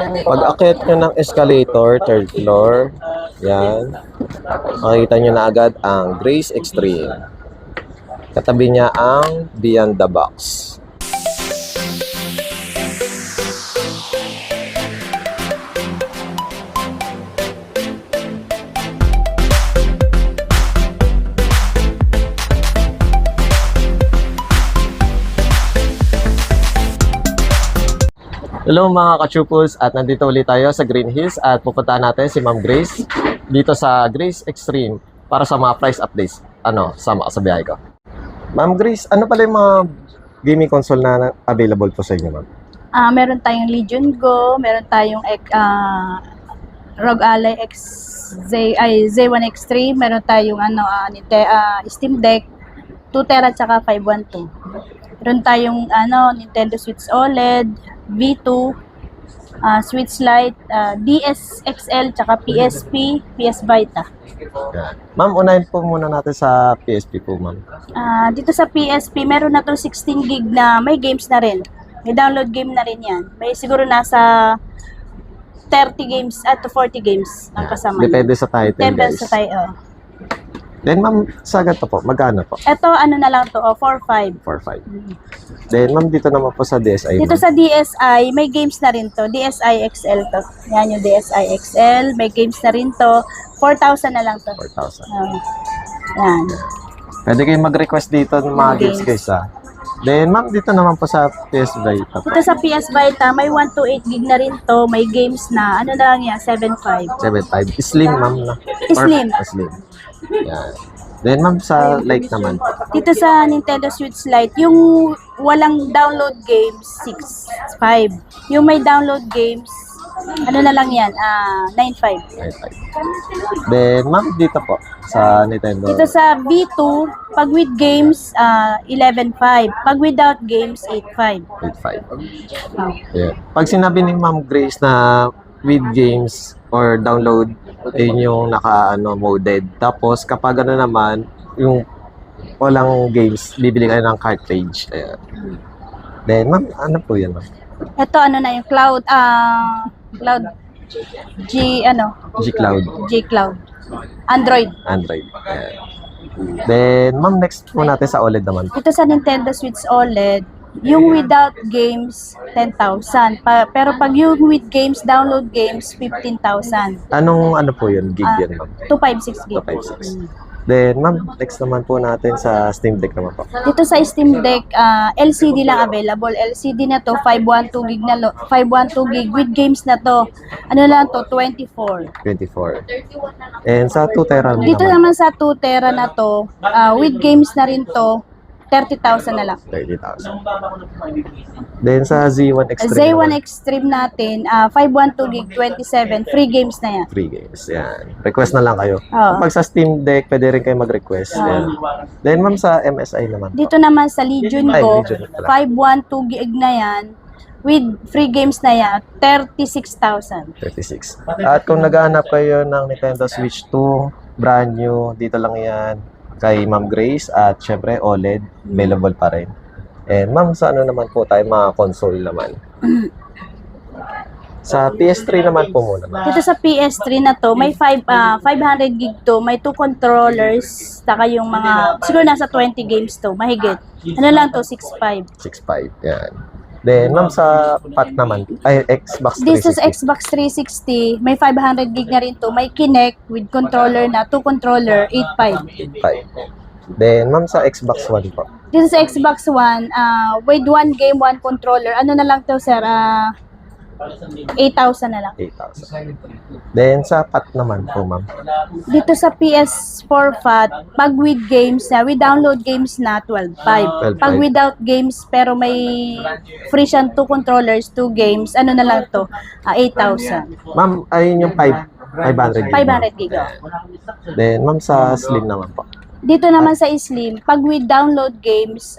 Pag akit nyo ng escalator, third floor, yan, makikita nyo na agad ang Grace Extreme. Katabi niya ang Beyond the Box. Hello mga ka-chupos, at nandito ulit tayo sa Green Hills at pupuntahan natin si Ma'am Grace dito sa Grace Extreme para sa mga price updates. Sama ka sa biyahe ko. Ma'am Grace, ano pala yung mga gaming console na available po sa inyo, ma'am? Meron tayong Legion Go, meron tayong ROG Ally Z1 Extreme, meron tayong Steam Deck 2TB at saka 512. Meron tayong Nintendo Switch OLED, V2, Switch Lite, DS XL, tsaka PSP, PS Vita. Yeah. Ma'am, unahin po muna natin sa PSP po, ma'am. Dito sa PSP, meron na to 16 gig na may games na rin. May download game na rin yan. May siguro nasa 30 games at 40 games ang kasama. Depende sa title, Depende guys. sa title. Then, ma'am, sa ganito po, magkano po? Ito, na lang to, 4.5. 4.5. Then, ma'am, dito naman po sa DSi. Dito sa DSi, may games na rin to. DSi XL to. Yan yung DSi XL. May games na rin to. 4,000 na lang to. 4,000. Yan. Pwede kayong mag-request dito ng mga games, guys, ha? Then, ma'am, dito naman po sa PS Vita. Dito sa PS Vita, may 128 gig na rin to. May games na, na lang yan, 7.5. 7.5. Slim, ma'am, na? Slim. Slim. Yan. Then, ma'am, sa Lite naman. Dito sa Nintendo Switch Lite, yung walang download games, 6.5. Yung may download games, na lang yan, 9.5. 9.5. Then, ma'am, dito po, sa Nintendo. Dito sa V2, pag with games, 11.5. Pag without games, 8.5. 8.5. Yeah. Pag sinabi ni Ma'am Grace na with games or download, yun yung naka-moded. Tapos, kapag naman, yung walang games, bibili kayo ng cartridge. Ayan. Then, ma'am, ano po yan, ma'am? Ito, na yung Cloud, Cloud G-Cloud. G-Cloud. Android. Android. Ayan. Then, ma'am, next po natin sa OLED naman. Ito sa Nintendo Switch OLED, yung without games, 10,000. Pero pag yung with games, download games, 15,000. Anong po yun? Gig yan, ma'am? 256 gig. 256. Then, ma'am, next naman po natin sa Steam Deck naman po. Dito sa Steam Deck, LCD lang available. LCD na to, 512 gig na 512 gig with games na to. Lang to, 24. 24. And sa 2 tera Dito naman sa 2 tera na to, with games na rin to, 30,000 na lang. 30,000. Then sa Z1 Extreme Z1 naman, Extreme natin, 512 gig, 27, free games na yan. free games. Yan. Request na lang kayo. Oo. Pag sa Steam Deck, pwede rin kayo mag-request. Yan. Then ma'am, sa MSI naman. Dito naman sa Legion Ay, Go, Legion pala. 512 gig na yan, with free games na yan, 36,000. 36. At kung naghahanap kayo ng Nintendo Switch 2, brand new, dito lang yan, kay Ma'am Grace, at syempre OLED, available pa rin. And ma'am, sa naman po tayo, mga console naman? Sa PS3 naman po muna. Dito sa PS3 na to, may 500 gig to, may 2 controllers, saka yung mga, siguro nasa 20 games to, mahigit. Lang to, 6.5. 6.5. Yan. Then ma'am, sa PAT naman, ay Xbox 360. Dito sa Xbox 360, may 500 gig na rin to, may Kinect with controller na, 2 controller, 8.5. 5. Then ma'am, sa Xbox One po. Dito sa Xbox One, with 1 game, 1 controller, na lang to sir, 8,000 na lang. 8,000. Then sa PAT naman po, ma'am. Dito sa PS4 FAT, pag with games na, with download games na, 12.5. 12.5. Pag without games, pero may free siyang 2 controllers, 2 games, na lang to, 8,000. Ma'am, ayun yung 500 gig. 500 gig. Then ma'am, sa Slim naman po. Dito naman sa Slim, pag with download games,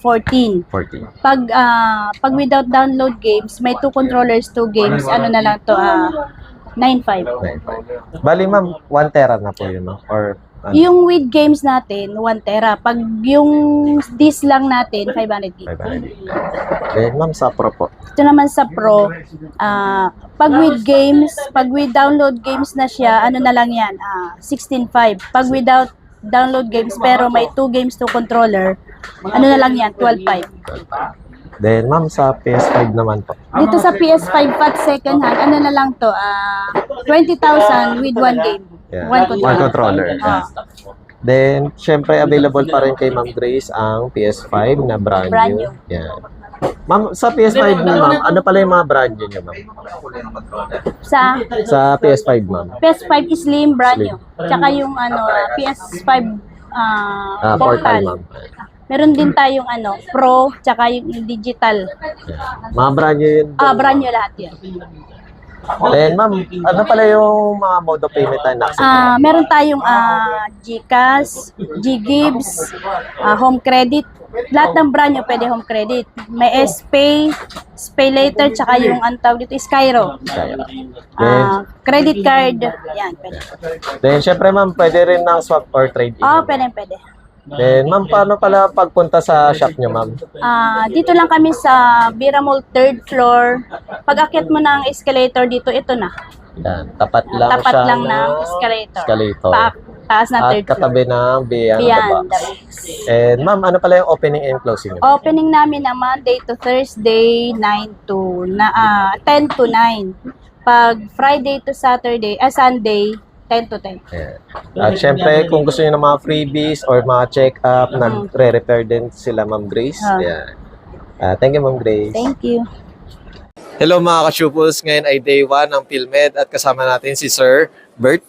14. 14. Pag without download games, may 2 controllers, 2 games, na lang to, 9.5. 9.5. Bali ma'am, 1 tera na po yun, no? Or Ano? Yung with games natin, 1 tera. Pag yung this lang natin, 500 gig. 500. Then, ma'am, sa Pro po. Ito naman sa Pro, pag with games, pag with download games na siya, ano na lang yan, 16.5. Pag without download games, pero may 2 games to controller, ano na lang yan, 12.5. Then, ma'am, sa PS5 naman po. Dito sa PS5 Fat second hand, ano na lang to, 20,000 with 1 game. Yeah. One controller. One controller. Ah. Then, syempre, available pa rin kay Ma'am Grace ang PS5 na brand Brand new. new. Yan. Ma'am, sa PS5 niyo, ma'am, ano pala yung mga brand new niyo, ma'am? Sa Sa PS5, ma'am. PS5 Slim brand Slim. new. Tsaka yung PS5 Portal, Portal. ma'am. Meron din tayong Pro, tsaka yung digital. Yan. Mga brand new yun. Brand new lahat yan. Then, ma'am, ano pala yung mga mode of payment na na-accept? Meron tayong GCash, GGives, home credit. Lahat ng brand nyo pwede home credit. May SPay, Spay Later, tsaka yung ang tawag dito, Skyro. Then, Credit card, yan, pwede. then, syempre, ma'am, pwede rin ng swap or trade-in. Pwede. Then, ma'am, paano pala pagpunta sa shop niyo, ma'am? Dito lang kami sa Bira Mall 3rd floor. Pag akyat mo ng escalator dito, ito na. Yan, tapat lang Tapat siya lang ng escalator. Taas na At 3rd floor. katabi ng Beyond the Beyond Box. the Box. And ma'am, ano pala yung opening and closing niyo? Opening namin na Monday to Thursday, 10 to 9. Pag Friday to Sunday, 10 to 10. Ayan. At syempre, kung gusto niyo ng mga freebies or mga check-up, nagre-repair din sila, Ma'am Grace. Ayan. Thank you, Ma'am Grace. Thank you. Hello mga ka-Shupals, ngayon ay day 1 ng PhilMed at kasama natin si Sir Bert.